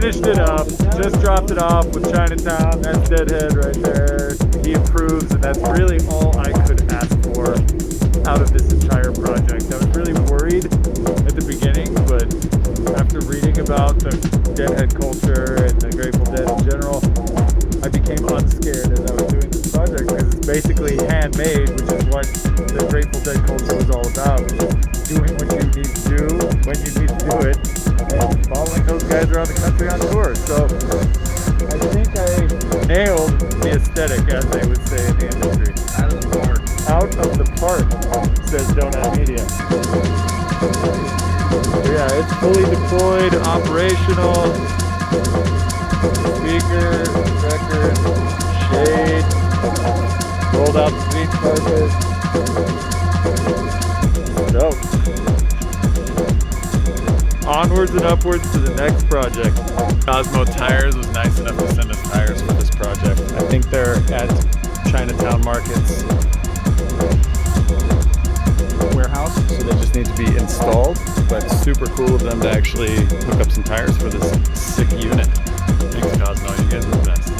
finished it up, just dropped it off with Chinatown. That's Deadhead right there. He approves, and that's really all I could ask for out of this entire project. I was really worried at the beginning, but after reading about the Deadhead culture and the Grateful Dead in general, I became unscared as I was doing this project, because it's basically handmade, which is what the Grateful Dead culture was all about. Doing what you need to do when you need to do it, and following those guys around the country on tour. So I think I nailed the aesthetic, as they would say in the industry. Out of the park. Out of the park, says Donut Media. Yeah, it's fully deployed, operational. Speaker, record, shade, rolled out the green carpet. Dope. Onwards and upwards to the next project. Cosmo Tires was nice enough to send us tires for this project. I think they're at Chinatown Market's warehouse, so they just need to be installed. But super cool of them to actually hook up some tires for this sick unit. Thanks, Cosmo. You guys are the best.